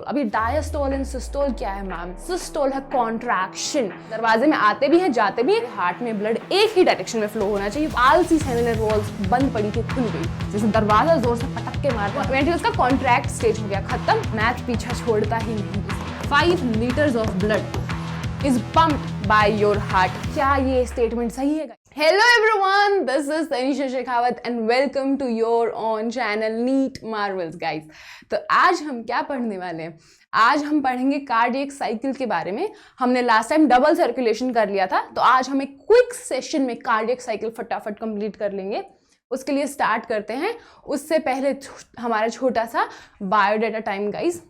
अभी diastole and systole क्या है मैम? सिस्टोल है कॉन्ट्रैक्शन, दरवाजे में आते भी हैं जाते भी हैं, हार्ट में ब्लड एक ही डायरेक्शन में फ्लो होना चाहिए। आलसी सेमिनल वॉल्स बंद पड़ी थी खुल गई, जैसे दरवाजा जोर से पटक के मारता, वेंट्रिकल्स का कॉन्ट्रैक्ट स्टेज हो गया, खत्म, मैथ पीछा छोड़ता ही नहीं। 5 liters of blood is pumped by your heart. क्या ये स्टेटमेंट सही है? Hello everyone, this is Tanisha Shekhawat and welcome to your own channel Neat Marvels guys। तो आज हम क्या पढ़ने वाले हैं? आज हम पढ़ेंगे कार्डियक साइकिल के बारे में। हमने लास्ट टाइम डबल सर्कुलेशन कर लिया था, तो आज हम एक क्विक सेशन में कार्डियक साइकिल फटाफट कंप्लीट कर लेंगे। उसके लिए स्टार्ट करते हैं। उससे पहले हमारा छोटा सा biodata time guys.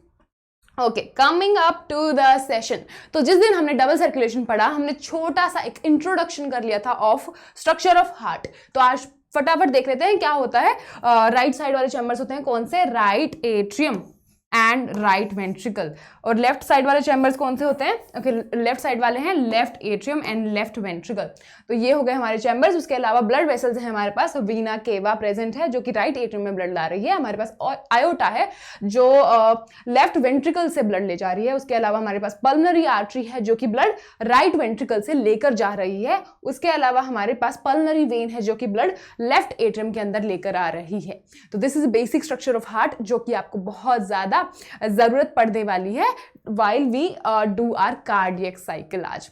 Okay, coming up to the session. तो जिस दिन हमने डबल सर्कुलेशन पढ़ा, हमने छोटा सा एक इंट्रोडक्शन कर लिया था ऑफ स्ट्रक्चर ऑफ हार्ट। तो आज फटाफट देख लेते हैं क्या होता है। राइट साइड वाले चैम्बर्स होते हैं कौन से? Right atrium and right ventricle. और लेफ्ट साइड वाले चैम्बर्स कौन से होते हैं? ओके, लेफ्ट साइड वाले हैं left atrium and left ventricle. तो ये हो गए हमारे चैम्बर्स। उसके अलावा ब्लड वेसल्स हैं हमारे पास। वीना केवा प्रेजेंट है जो कि राइट एट्रियम में ब्लड ला रही है। हमारे पास आयोटा है जो लेफ्ट वेंट्रिकल से ब्लड ले जा रही है। उसके अलावा हमारे पास पल्मनरी आर्टरी है जो कि ब्लड राइट वेंट्रिकल से लेकर जा रही है। उसके अलावा हमारे पास पल्मनरी वेन है जो कि ब्लड लेफ्ट एट्रियम के अंदर लेकर आ रही है। तो this is basic structure of heart जो कि आपको बहुत ज्यादा जरूरत पड़ने वाली है while we do our cardiac cycle आज।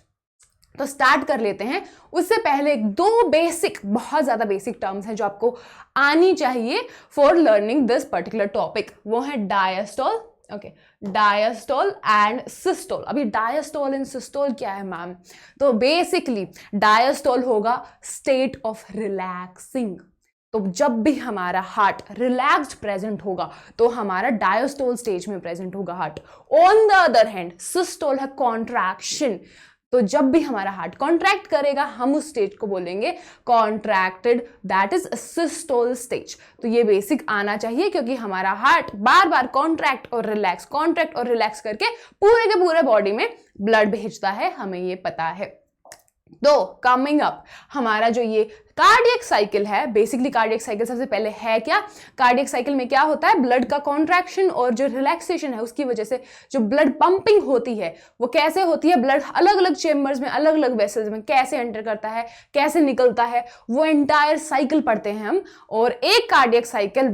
तो स्टार्ट कर लेते हैं। उससे पहले दो बेसिक, बहुत ज्यादा बेसिक टर्म्स हैं जो आपको आनी चाहिए for learning this particular topic. वो है diastole, okay, diastole and systole. अभी डायस्टोल एंड सिस्टोल क्या है मैम? तो बेसिकली डायस्टोल होगा स्टेट ऑफ रिलैक्सिंग। तो जब भी हमारा हार्ट रिलैक्स्ड प्रेजेंट होगा तो हमारा डायस्टोल स्टेज में प्रेजेंट होगा heart. On the other hand systole है कॉन्ट्रैक्शन। तो जब भी हमारा हार्ट कॉन्ट्रैक्ट करेगा हम उस स्टेज को बोलेंगे contracted, that is systole stage. तो ये बेसिक आना चाहिए क्योंकि हमारा हार्ट बार बार कॉन्ट्रैक्ट और रिलैक्स करके पूरे के पूरे बॉडी में ब्लड भेजता है, हमें ये पता है। तो कमिंग अप हमारा जो ये कार्डियक साइकिल है, बेसिकली कार्डियक साइकिल सबसे पहले है क्या? कार्डियक साइकिल में क्या होता है? ब्लड का कॉन्ट्रैक्शन और जो रिलैक्सेशन है उसकी वजह से जो ब्लड पंपिंग होती है वो कैसे होती है? ब्लड अलग अलग चेम्बर्स में, अलग अलग वेसल्स में कैसे एंटर करता है, कैसे निकलता है, वो एंटायर साइकिल पढ़ते हैं हम। और एक cardiac cycle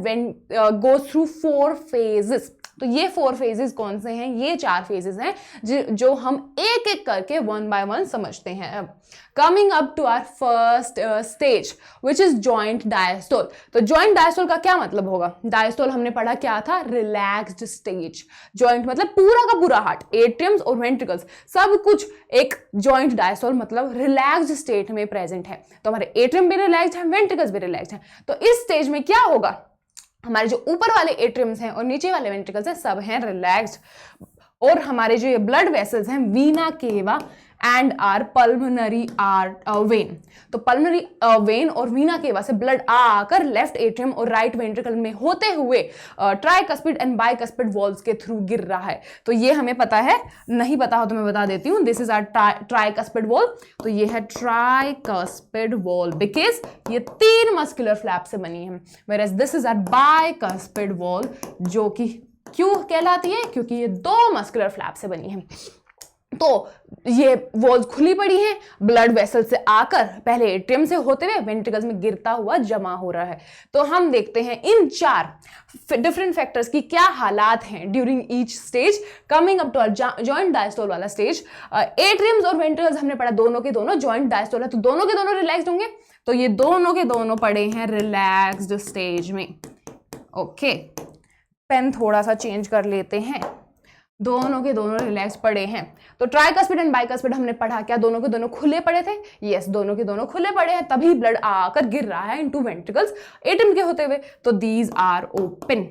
goes through 4 phases। तो ये 4 phases कौन से हैं? ये 4 phases हैं जो हम एक एक करके 1 by 1 समझते हैं। अब coming up to our first stage which is joint diastole. तो जॉइंट डायस्टोल का क्या मतलब होगा? डायस्टोल हमने पढ़ा क्या था? Relaxed stage. जॉइंट मतलब पूरा का पूरा हार्ट, एट्रियम्स और वेंट्रिकल्स सब कुछ एक जॉइंट डायस्टोल मतलब रिलैक्स्ड स्टेट में प्रेजेंट है। तो हमारे एट्रियम भी रिलैक्स्ड है, वेंट्रिकल्स भी रिलैक्स्ड है। तो इस स्टेज में क्या होगा? हमारे जो ऊपर वाले एट्रियम्स हैं और नीचे वाले वेंट्रिकल्स हैं सब हैं रिलैक्स्ड। और हमारे जो ये ब्लड वेसल्स हैं वीना केवा एंड आर पल्मनरी वेन। तो पल्मनरी वेन और वीना केवा से ब्लड आकर लेफ्ट एट्रियम और राइट वेंट्रिकल में होते हुए ट्राइकस्पिड एंड बाइकस्पिड वॉल्व्स के थ्रू गिर रहा है। तो ये हमें पता है, नहीं पता हो तो मैं बता देती हूँ। This is our tricuspid valve. तो ये है ट्राइकस्पिड वॉल्व बिकॉज ये 3 मस्कुलर फ्लैप से बनी है। Whereas this is our bicuspid valve जो कि क्यों कहलाती है? क्योंकि ये 2 मस्कुलर फ्लैप से बनी है। तो ये वॉल्स खुली पड़ी हैं, ब्लड वेसल से आकर पहले एट्रियम से होते हुए वेंट्रिकल्स में गिरता हुआ जमा हो रहा है। तो हम देखते हैं इन 4 डिफरेंट फैक्टर्स की क्या हालात हैं during each stage. Coming up to joint diastole वाला स्टेज, एट्रियम्स और वेंट्रिकल्स हमने पढ़ा दोनों के दोनों जॉइंट डायस्टोल है, तो दोनों के दोनों रिलैक्स्ड होंगे। तो ये दोनों के दोनों पड़े हैं रिलैक्स्ड स्टेज में। ओके, पेन थोड़ा सा चेंज कर लेते हैं। दोनों के दोनों रिलैक्स पड़े हैं। तो ट्राइकस्पिड एंड बाइकस्पिड हमने पढ़ा क्या? दोनों के दोनों खुले पड़े थे। यस, दोनों के दोनों खुले पड़े हैं, तभी ब्लड आकर गिर रहा है इनटू वेंट्रिकल्स एट्रियम के होते हुए। तो these are open.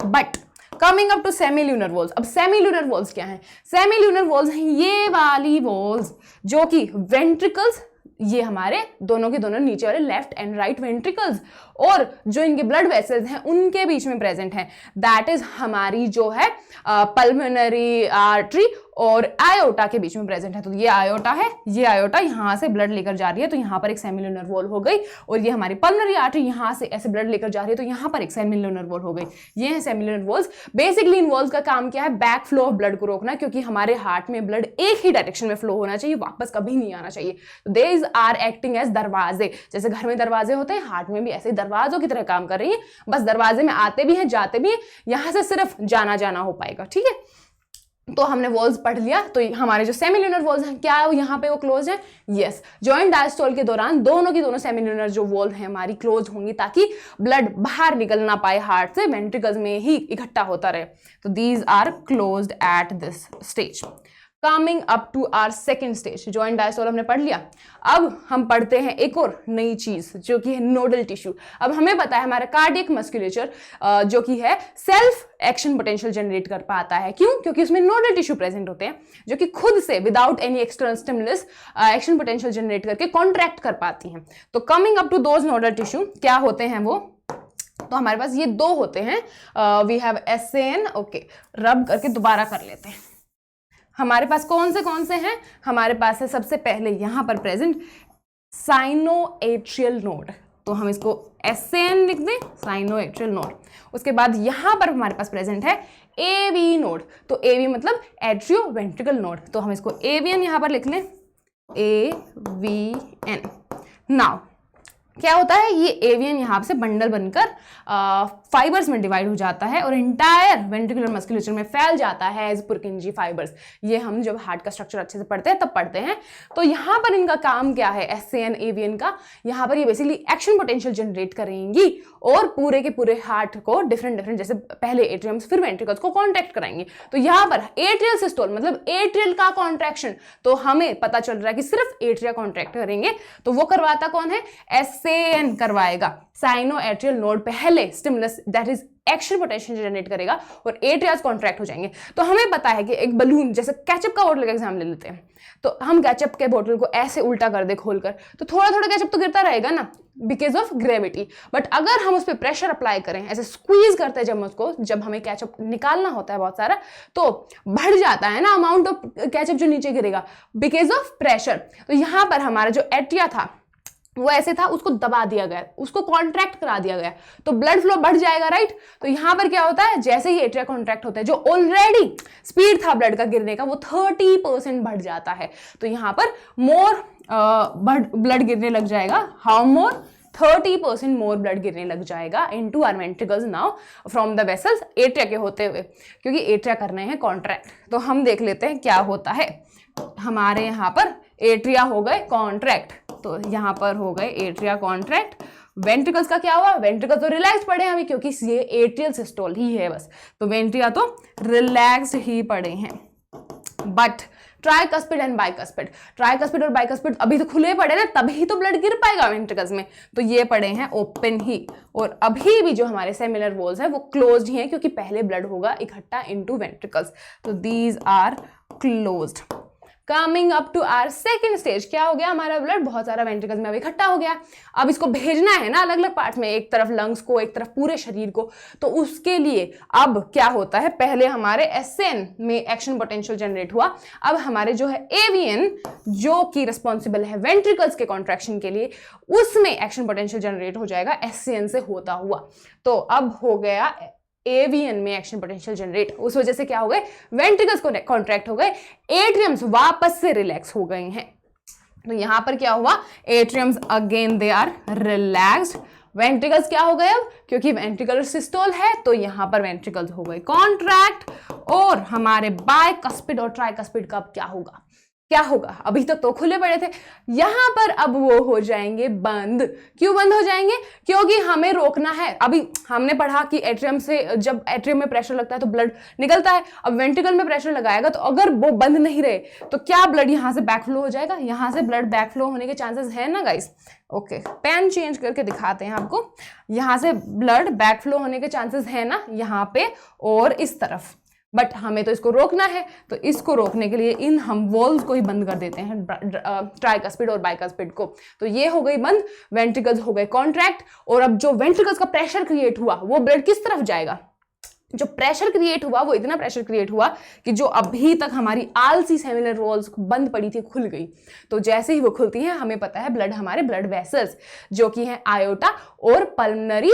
But coming up to semilunar valves. अब सेमील्यूनर वॉल्स क्या हैं? सेमील्यूनर वॉल्स हैं ये वाली वॉल्स जो कि वेंट्रिकल्स, ये हमारे दोनों के दोनों नीचे वाले लेफ्ट एंड राइट वेंट्रिकल्स और जो इनके ब्लड वेसल्स हैं उनके बीच में प्रेजेंट है। दैट इज हमारी जो है पल्मोनरी आर्टरी और आयोटा के बीच में प्रेजेंट है। तो ये आयोटा है, ये आयोटा यहाँ से ब्लड लेकर जा रही है तो यहाँ पर एक सेमिलुनर वॉल हो गई, और ये हमारी पल्मोनरी आर्टरी यहाँ से ऐसे ब्लड लेकर जा रही है तो यहाँ पर एक सेमिलुनर वॉल हो गई। ये है सेमिलुनर वॉल्स। बेसिकली इन वॉल्स का काम क्या है? बैक फ्लो ऑफ ब्लड को रोकना, क्योंकि हमारे हार्ट में ब्लड एक ही डायरेक्शन में फ्लो होना चाहिए, वापस कभी नहीं आना चाहिए। दे आर एक्टिंग एज दरवाजे, जैसे घर में दरवाजे होते हैं, हार्ट में भी ऐसे दरवाजों की तरह काम कर रही है। बस दरवाजे में आते भी हैं जाते भी हैं, यहां से सिर्फ जाना जाना हो पाएगा। ठीक है, तो हमने वॉल्स पढ़ लिया। तो हमारे जो सेमिलुनर वॉल्स हैं क्या यहाँ पे वो क्लोज है? यस, जॉइंट डायस्टोल के दौरान दोनों की दोनों सेमिलुनर जो वॉल है हमारी क्लोज होंगी, ताकि ब्लड बाहर निकल ना पाए हार्ट से, वेंट्रिकल्स में ही इकट्ठा होता रहे। तो these are closed at this stage. Coming up to our second stage, joint diastole हमने पढ़ लिया। अब हम पढ़ते हैं एक और नई चीज जो कि है नोडल टिश्यू। अब हमें पता है हमारा कार्डियक मस्कुलेचर जो कि है सेल्फ एक्शन पोटेंशियल जनरेट कर पाता है। क्यों? क्योंकि उसमें नोडल टिश्यू प्रेजेंट होते हैं जो कि खुद से without any external stimulus action potential generate करके कॉन्ट्रैक्ट कर पाती हैं। तो coming up to those nodal tissue क्या होते हैं वो? तो हमारे पास ये दो होते हैं, वी हैव SAN। ओके, रब करके दोबारा कर लेते हैं। हमारे पास कौन से हैं? हमारे पास है सबसे पहले यहाँ पर प्रेजेंट साइनोएट्रियल नोड, तो हम इसको SAN लिख दें, साइनोएट्रियल नोड। उसके बाद यहाँ पर हमारे पास प्रेजेंट है AV नोड, तो AV मतलब एट्रियो वेंट्रिकल नोड, तो हम इसको AVN यहाँ पर लिख लें, AVN। नाउ क्या होता है? ये एवियन यहाँ से बंडल बनकर फाइबर्स में डिवाइड हो जाता है और इंटायर वेंट्रिकुलर मस्कुलेचर में फैल जाता है एज पुरकिंजी फाइबर्स। ये हम जब हार्ट का स्ट्रक्चर अच्छे से पढ़ते हैं तब पढ़ते हैं। तो यहाँ पर इनका काम क्या है SAN एवियन का? यहाँ पर ये बेसिकली एक्शन पोटेंशियल जनरेट करेंगी और पूरे के पूरे हार्ट को डिफरेंट जैसे पहले एट्रियम्स फिर वेंट्रिकल्स को कॉन्ट्रैक्ट कराएंगे। तो यहाँ पर एट्रियल सिस्टोल मतलब एट्रियल का कॉन्ट्रैक्शन, तो हमें पता चल रहा है कि सिर्फ एट्रिया कॉन्ट्रैक्ट करेंगे। तो वो करवाता कौन है? SAN करवाएगा। साइनोएट्रियल नोड पहले stimulus that is action potential generate करेगा और एट्रियाज कॉन्ट्रैक्ट हो जाएंगे। तो हमें पता है कि एक बलून, जैसे केचप का बोतल का एग्जाम ले लेते हैं, तो हम केचप के बोतल को ऐसे उल्टा कर दे खोलकर, तो थोड़ा थोड़ा केचप तो गिरता रहेगा ना बिकॉज ऑफ ग्रेविटी। बट अगर हम उस पर प्रेशर अप्लाई करें, ऐसे स्क्वीज करते हैं जब उसको, जब हमें केचप निकालना होता है बहुत सारा, तो बढ़ जाता है ना अमाउंट ऑफ केचप जो नीचे गिरेगा बिकॉज ऑफ प्रेशर। तो यहाँ पर हमारा जो एट्रिया था वो ऐसे था, उसको दबा दिया गया, उसको कॉन्ट्रैक्ट करा दिया गया, तो ब्लड फ्लो बढ़ जाएगा, राइट। तो यहां पर क्या होता है? जैसे ही एट्रिया कॉन्ट्रैक्ट होता है, जो ऑलरेडी स्पीड था ब्लड का गिरने का वो 30% बढ़ जाता है। तो यहां पर मोर ब्लड गिरने लग जाएगा। How more? 30% मोर ब्लड गिरने लग जाएगा into our ventricles now from the vessels, atria के होते हुए, क्योंकि एट्रिया करने हैं कॉन्ट्रैक्ट। तो हम देख लेते हैं क्या होता है। हमारे यहाँ पर एट्रिया हो गए कॉन्ट्रैक्ट, तो यहाँ पर हो गए एट्रिया कॉन्ट्रैक्ट। वेंट्रिकल्स का क्या हुआ? वेंट्रिकल्स तो रिलैक्स पड़े हैं अभी, क्योंकि ये एट्रियल सिस्टोल ही है बस, तो वेंट्रिया तो रिलैक्स्ड ही पड़े हैं। But tricuspid and bicuspid, tricuspid और बाइकस्पिड अभी तो खुले पड़े ना, तभी तो ब्लड गिर पाएगा वेंट्रिकल्स में, तो ये पड़े हैं ओपन ही। और अभी भी जो हमारे सेमिलर वॉल्स है वो क्लोज्ड ही हैं, क्योंकि पहले ब्लड होगा इकट्ठा इनटू वेंट्रिकल्स, तो these are closed. Coming up to our second stage, क्या हो गया? हमारा ब्लड बहुत सारा वेंट्रिकल्स में अब इकट्ठा हो गया, अब इसको भेजना है ना अलग अलग पार्ट में, एक तरफ लंग्स को, एक तरफ पूरे शरीर को। तो उसके लिए अब क्या होता है? पहले हमारे SAN में एक्शन पोटेंशियल जनरेट हुआ, अब हमारे जो है AVN जो कि रिस्पॉन्सिबल है वेंट्रिकल्स के कॉन्ट्रैक्शन के लिए, उसमें एक्शन पोटेंशियल जनरेट हो जाएगा SAN से होता हुआ। तो अब हो गया AVN में एक्शन पोटेंशियल जनरेट, उस वजह से क्या हो गए? वेंट्रिकल्स को कॉन्ट्रैक्ट हो गए, एट्रियम्स वापस से रिलैक्स हो गए हैं। तो यहां पर क्या हुआ? Atriums again they are relaxed. Ventricles क्या हो गए अब? क्योंकि वेंट्रिकुलर सिस्टोल है तो यहां पर वेंट्रिकल्स हो गए कॉन्ट्रैक्ट। और हमारे बाइकस्पिड और ट्राइकस्पिड का अब क्या होगा? क्या होगा? अभी तक तो खुले पड़े थे, यहां पर अब वो हो जाएंगे बंद। क्यों बंद हो जाएंगे? क्योंकि हमें रोकना है। अभी हमने पढ़ा कि एट्रियम से, जब एट्रियम में प्रेशर लगता है तो ब्लड निकलता है, अब वेंट्रिकल में प्रेशर लगाएगा तो अगर वो बंद नहीं रहे तो क्या ब्लड यहां से बैकफ्लो हो जाएगा? यहां से ब्लड बैकफ्लो होने के चांसेस है ना गाइस। ओके, पेन चेंज करके दिखाते हैं आपको। यहां से ब्लड बैकफ्लो होने के चांसेस है ना यहाँ पे और इस तरफ, बट हमें तो इसको रोकना है, तो इसको रोकने के लिए इन हम वॉल्व्स को ही बंद कर देते हैं, ट्राइकस्पिड और बाइकस्पिड को। तो ये हो गई बंद, वेंट्रिकल्स हो गए कॉन्ट्रैक्ट, और अब जो वेंट्रिकल्स का प्रेशर क्रिएट हुआ वो ब्लड किस तरफ जाएगा? जो प्रेशर क्रिएट हुआ वो इतना प्रेशर क्रिएट हुआ कि जो अभी तक हमारी आलसी सेमिनल वॉल्स बंद पड़ी थी खुल गई। तो जैसे ही वो खुलती हैं हमें पता है ब्लड, हमारे ब्लड वेसल्स जो कि हैं आयोटा और पल्मनरी,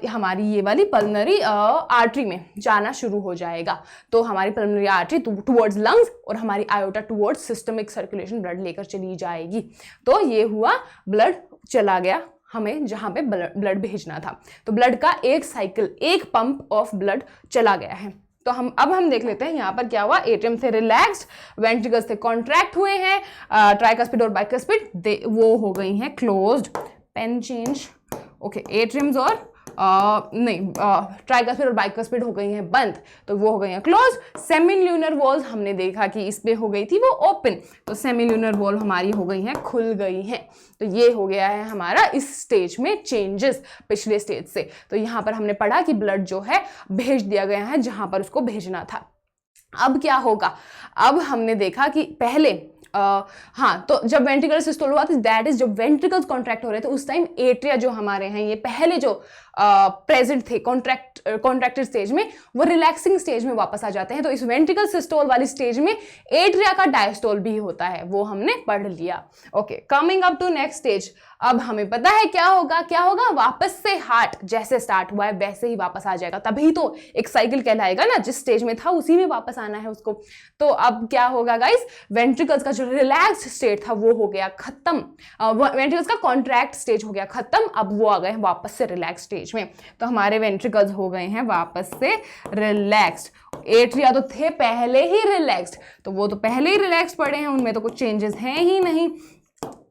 हमारी ये वाली पल्मनरी आर्टरी में जाना शुरू हो जाएगा। तो हमारी पल्मनरी आर्टरी टुवर्ड्स लंग्स और हमारी iota towards systemic circulation blood लेकर चली जाएगी। तो ये हुआ, ब्लड चला गया हमें जहां पे ब्लड भेजना था। तो ब्लड का एक साइकिल, एक पंप ऑफ ब्लड चला गया है। तो अब हम देख लेते हैं यहाँ पर क्या हुआ। एट्रियम थे रिलैक्स्ड, वेंट्रिकल्स थे कॉन्ट्रैक्ट हुए हैं, ट्राइकस्पिड और बाइकस्पिड वो हो गई हैं closed. Pen change, okay, atriums और ट्राइकस्पिड और बाइकस्पिड हो गई हैं बंद, तो वो हो गई हैं क्लोज। सेमिल्यूनर वॉल्स हमने देखा कि इसमें हो गई थी वो ओपन, तो सेमिल्यूनर वॉल हमारी हो गई हैं खुल गई हैं। तो ये हो गया है हमारा इस स्टेज में चेंजेस पिछले स्टेज से। तो यहाँ पर हमने पढ़ा कि ब्लड जो है भेज दिया गया है जहां पर उसको भेजना था। अब क्या होगा, अब हमने देखा कि पहले हाँ, तो जब वेंट्रिकल सिस्टोल हुआ था, दैट इज जब वेंट्रिकल्स कॉन्ट्रैक्ट हो रहे थे उस टाइम एट्रिया जो हमारे हैं ये पहले जो प्रेजेंट थे कॉन्ट्रैक्टेड स्टेज में, वो रिलैक्सिंग स्टेज में वापस आ जाते हैं। तो इस वेंट्रिकल सिस्टोल वाली स्टेज में एट्रिया का डायस्टोल भी होता है, वो हमने पढ़ लिया। Okay, coming up to next stage. अब हमें पता है क्या होगा, वापस से हार्ट जैसे स्टार्ट हुआ है वैसे ही वापस आ जाएगा, तभी तो एक साइकिल कहलाएगा ना, जिस स्टेज में था उसी में वापस आना है उसको। तो अब क्या होगा गाइस, वेंट्रिकल्स का जो रिलैक्स्ड स्टेट था वो हो गया खत्म, वेंट्रिकल्स का कॉन्ट्रैक्ट स्टेज हो गया खत्म, अब वो आ गए वापस से रिलैक्स स्टेज में। तो हमारे वेंट्रिकल्स हो गए हैं वापस से रिलैक्स्ड। एट्रिया तो थे पहले ही रिलैक्स्ड, तो वो तो पहले ही रिलैक्स पड़े हैं, उनमें तो कुछ चेंजेस हैं ही नहीं।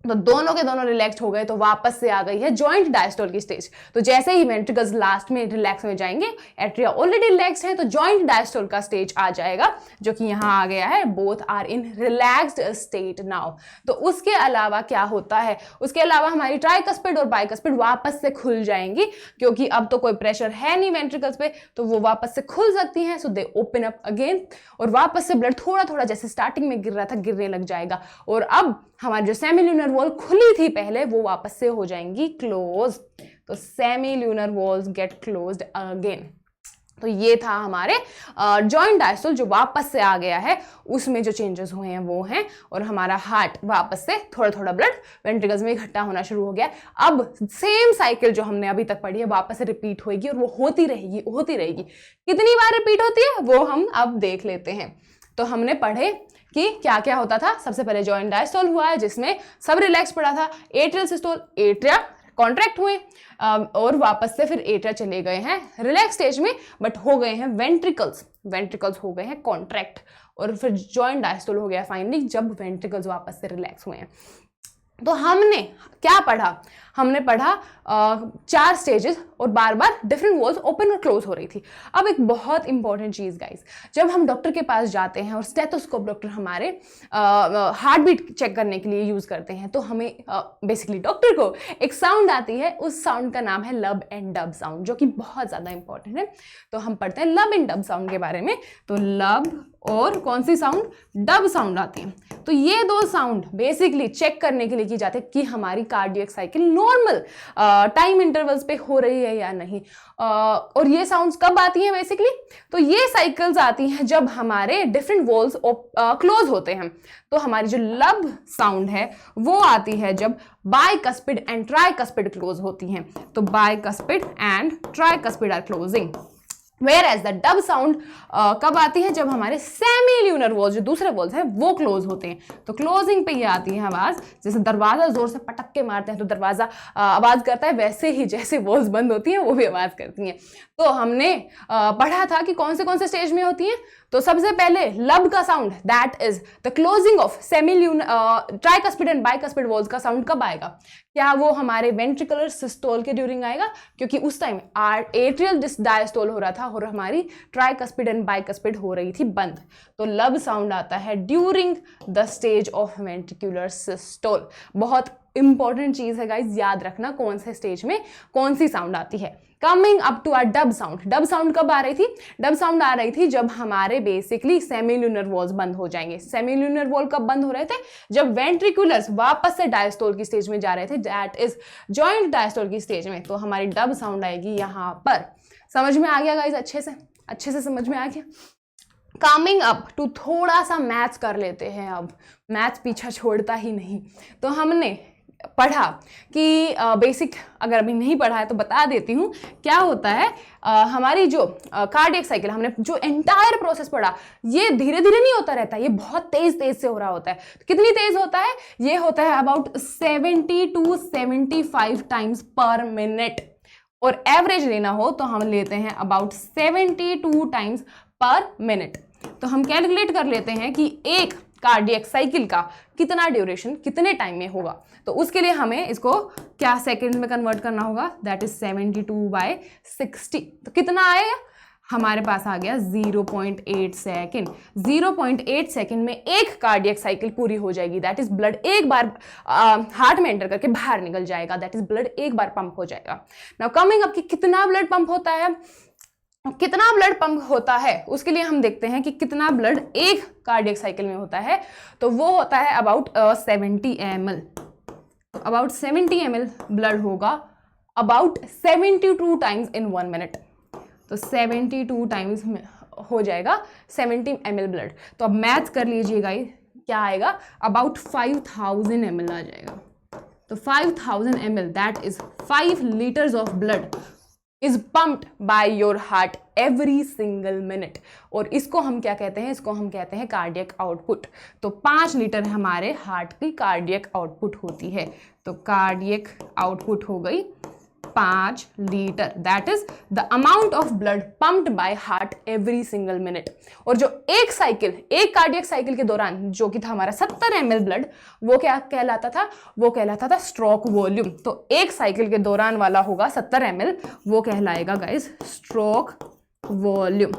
तो दोनों के दोनों रिलैक्स्ड हो गए, तो वापस से आ गई है जॉइंट डायस्टोल की स्टेज। तो जैसे ही वेंट्रिकल्स लास्ट में रिलैक्स में जाएंगे, एट्रिया ऑलरेडी रिलैक्स्ड है, तो जॉइंट डायस्टोल का स्टेज आ जाएगा, जो कि यहाँ आ गया है। Both are in relaxed state now. तो उसके अलावा क्या होता है, उसके अलावा हमारी ट्राइकस्पिड और बाइकस्पिड वापस से खुल जाएंगी, क्योंकि अब तो कोई प्रेशर है नहीं वेंट्रिकल्स पे, तो वो वापस से खुल सकती हैं। सो दे ओपन अप अगेन, और वापस से ब्लड थोड़ा थोड़ा जैसे स्टार्टिंग में गिर रहा था गिरने लग जाएगा। और अब हमारी जो सेमिल्यूनर वॉल खुली थी पहले, वो वापस से हो जाएंगी क्लोज। तो semilunar walls gate closed again. तो ये था हमारे जॉइंट डायस्टोल जो वापस से आ गया है, उसमें जो चेंजेस हुए हैं वो हैं। और हमारा हार्ट वापस से थोड़ा थोड़ा ब्लड वेंट्रिकल्स में इकट्ठा होना शुरू हो गया। अब सेम साइकिल जो हमने अभी तक पढ़ी है वापस से रिपीट होगी, और वो होती रहेगी। कितनी बार रिपीट होती है वो हम अब देख लेते हैं। तो हमने पढ़े कि क्या क्या होता था। सबसे पहले जॉइंट डायस्टोल हुआ है जिसमें सब रिलैक्स पड़ा था। एट्रियल सिस्टोल, एट्रिया कॉन्ट्रैक्ट हुए और वापस से फिर एट्रिया चले गए हैं रिलैक्स स्टेज में, बट हो गए हैं वेंट्रिकल्स हो गए हैं कॉन्ट्रैक्ट, और फिर जॉइंट डायस्टोल हो गया फाइनली जब वेंट्रिकल्स वापस से रिलैक्स हुए हैं। तो हमने क्या पढ़ा, हमने पढ़ा 4 स्टेजेस और बार बार डिफरेंट वॉल्स ओपन और क्लोज हो रही थी। अब एक बहुत इंपॉर्टेंट चीज गाइस, जब हम डॉक्टर के पास जाते हैं और स्टेथोस्कोप डॉक्टर हमारे हार्ट बीट चेक करने के लिए यूज करते हैं, तो हमें बेसिकली डॉक्टर को एक साउंड आती है, उस साउंड का नाम है लब एंड डब साउंड, जो कि बहुत ज्यादा इंपॉर्टेंट है। तो हम पढ़ते हैं लब एंड डब साउंड के बारे में। तो लब और कौन सी साउंड, डब साउंड आती है। तो ये 2 साउंड बेसिकली चेक करने के लिए की जाती है कि हमारी cardiac cycle normal time intervals पे हो रही है या नहीं। और ये साउंड्स कब आती हैं बेसिकली, तो ये साइकिल्स आती हैं जब हमारे डिफरेंट वॉल्स क्लोज होते हैं। तो हमारी जो लब साउंड है वो आती है जब बाइकस्पिड एंड ट्राइकस्पिड क्लोज होती हैं। तो bicuspid and tricuspid are closing. Whereas the dub sound कब आती है, जब हमारे सेमिल्यूनर वॉल्स जो दूसरे वॉल्स हैं वो क्लोज होते हैं। तो क्लोजिंग पे ये आती है आवाज, जैसे दरवाजा जोर से पटक के मारते हैं तो दरवाजा आवाज करता है, वैसे ही जैसे वॉल्स बंद होती हैं वो भी आवाज करती हैं। तो हमने पढ़ा था कि कौन से स्टेज में होती हैं। तो सबसे पहले लब का sound, that is the closing of semilunar tricuspid and bicuspid walls का साउंड कब आएगा, क्या वो हमारे वेंट्रिकुलर सिस्टोल के ड्यूरिंग आएगा, क्योंकि उस टाइम एट्रियल डायस्टोल हो रहा था और हमारी ट्राइकस्पिड एंड बाइकस्पिड हो रही थी बंद। तो लब साउंड आता है during the stage of ventricular systole. बहुत इंपॉर्टेंट चीज है गाइस, याद रखना कौन से स्टेज में कौन सी साउंड आती है। Coming up to our dub sound. Dub sound कब आ रही थी, डब साउंड आ रही थी जब हमारे बेसिकली सेमिल्यूनर वॉल्स बंद हो जाएंगे। सेमिल्यूनर वॉल कब बंद हो रहे थे, जब वेंट्रिकुलर्स वापस से डायस्टोल की स्टेज में जा रहे थे, दैट इज जॉइंट डायस्टोल की स्टेज में। तो हमारी डब साउंड आएगी यहाँ पर। समझ में आ गया गाइस अच्छे से, अच्छे से समझ में आ गया? कमिंग अप टू थोड़ा सा मैथ्स कर लेते हैं। अब मैथ्स पीछा छोड़ता ही नहीं। तो हमने पढ़ा कि बेसिक, अगर अभी नहीं पढ़ा है तो बता देती हूँ क्या होता है। हमारी जो कार्डियक साइकिल, हमने जो एंटायर प्रोसेस पढ़ा, ये धीरे धीरे नहीं होता रहता, ये बहुत तेज तेज से हो रहा होता है। तो कितनी तेज होता है? ये होता है अबाउट 70 to 75 टाइम्स पर मिनट, और एवरेज लेना हो तो हम लेते हैं अबाउट 72 टाइम्स पर मिनट। तो हम कैलकुलेट कर लेते हैं कि एक कार्डियक साइकिल का कितना ड्यूरेशन कितने टाइम में होगा। तो उसके लिए हमें इसको क्या सेकंड में कन्वर्ट करना होगा, दैट इज 72/60। तो कितना आएगा? हमारे पास आ गया 0.8 सेकेंड। 0.8 सेकेंड में एक कार्डियक साइकिल पूरी हो जाएगी। दैट इज ब्लड एक बार हार्ट में एंटर करके बाहर निकल जाएगा। दैट इज ब्लड एक बार पंप हो जाएगा। नाउ कमिंग अप कि कितना ब्लड पंप होता है, कितना ब्लड पंप होता है उसके लिए हम देखते हैं कि कितना ब्लड एक कार्डियक साइकिल में होता है। तो वो होता है अबाउट 70 ml। तो अबाउट 70 ml ब्लड होगा अबाउट 72 टाइम्स इन 1 मिनट। तो 72 टाइम्स हो जाएगा 70 ml ब्लड। तो अब मैथ कर लीजिएगा, क्या आएगा? अबाउट 5000 ml आ जाएगा। तो 5000 ml, that is 5 litres of blood is pumped by your heart every single minute। और इसको हम क्या कहते हैं? इसको हम कहते हैं कार्डियक आउटपुट। तो 5 लीटर हमारे हार्ट की कार्डियक आउटपुट होती है। तो कार्डियक आउटपुट हो गई 5 litre. That is the amount of blood pumped by heart every single minute. और जो एक साइकिल, एक कार्डियक साइकिल के दौरान जो कि था हमारा 70 ml ब्लड, वो क्या कहलाता था? वो कहलाता था स्ट्रोक वॉल्यूम। तो एक साइकिल के दौरान वाला होगा 70 ml, वो कहलाएगा गाइस स्ट्रोक वॉल्यूम।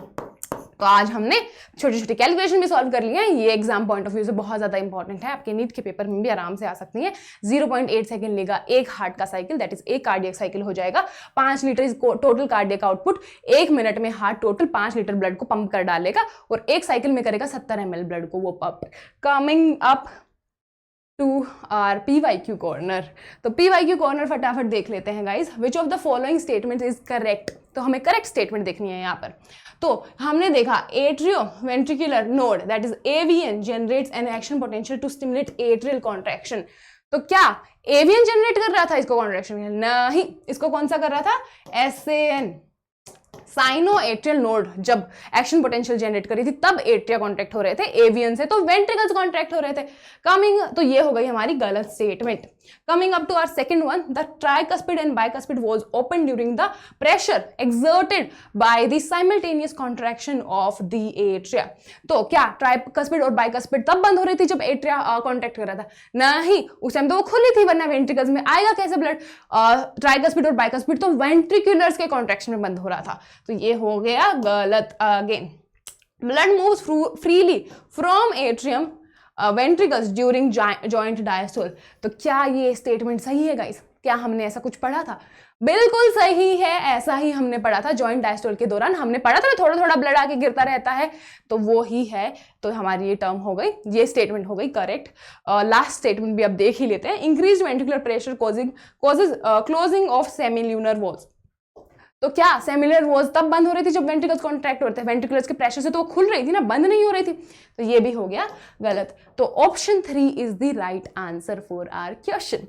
तो आज हमने छोटी छोटी कैलकुलेशन भी सॉल्व कर ली है। ये एग्जाम पॉइंट ऑफ व्यू से बहुत ज़्यादा इंपॉर्टेंट है, आपके नीट के पेपर में भी आराम से आ सकती है। 0.8 सेकंड लेगा एक हार्ट का साइकिल, दैट इज एक कार्डियक साइकिल हो जाएगा। 5 litre is total cardiac output. 1 minute में हार्ट टोटल 5 लीटर ब्लड को पंप कर डालेगा और एक साइकिल में करेगा 70 ml ब्लड को वो pump. Coming up to our PYQ corner. तो PYQ कॉर्नर फटाफट देख लेते हैं guys. Which of the following statement is correct? तो हमें करेक्ट स्टेटमेंट देखनी है यहाँ पर। तो हमने देखा atrioventricular node, that is AVN, generates an action potential to stimulate atrial contraction. तो क्या AVN जनरेट कर रहा था इसको कॉन्ट्रैक्शन? नहीं, इसको कौन सा कर रहा था? SAN, साइनो एट्रियल नोड जब एक्शन पोटेंशियल जनरेट करी थी तब एट्रिया कॉन्ट्रैक्ट हो रहे थे एवियन से, तो वेंट्रिकल्स कॉन्ट्रैक्ट हो रहे थे। कमिंग, तो ये हो गई हमारी गलत statement. Coming up to our second one, the tricuspid and bicuspid was open during the pressure exerted by the simultaneous contraction of the atria. तो क्या ट्राइकस्पिड और बाइकस्पिड तब बंद हो रही थी जब एट्रिया कॉन्ट्रैक्ट कर रहा था? नहीं, उस टाइम तो वो खुली थी, वरना वेंट्रिकल्स में आएगा कैसे ब्लड? ट्राइकस्पिड और बाइकस्पिड तो वेंट्रिकुलर्स के कॉन्ट्रैक्शन में बंद हो रहा था। तो ये हो गया गलत again. Blood moves freely from atrium ventricles during joint diastole. तो क्या ये स्टेटमेंट सही है गाइस? क्या हमने ऐसा कुछ पढ़ा था? बिल्कुल सही है, ऐसा ही हमने पढ़ा था। जॉइंट डायस्टोल के दौरान हमने पढ़ा था थोड़ा थोड़ा ब्लड आके गिरता रहता है, तो वो ही है। तो हमारी ये टर्म हो गई, ये स्टेटमेंट हो गई करेक्ट। लास्ट स्टेटमेंट भी अब देख ही लेते हैं। Increased ventricular pressure causes closing of semilunar walls. तो क्या सेमिलर वॉल्स तब बंद हो रही थी जब वेंट्रिकल्स कॉन्ट्रैक्ट होते थे? वेंट्रिकल्स के प्रेशर से तो वो खुल रही थी ना, बंद नहीं हो रही थी। तो ये भी हो गया गलत। तो option 3 is the right answer for our question.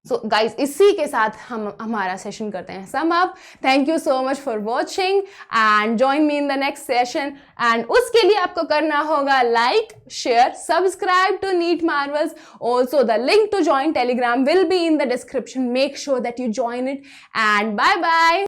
So guys, इसी के साथ हम हमारा सेशन करते हैं sum up. Thank you so much for watching and join me in the next session. And उसके लिए आपको करना होगा like, share, subscribe to NEET Marvels. Also the link to join Telegram will be in the description. Make sure that you join it and bye bye.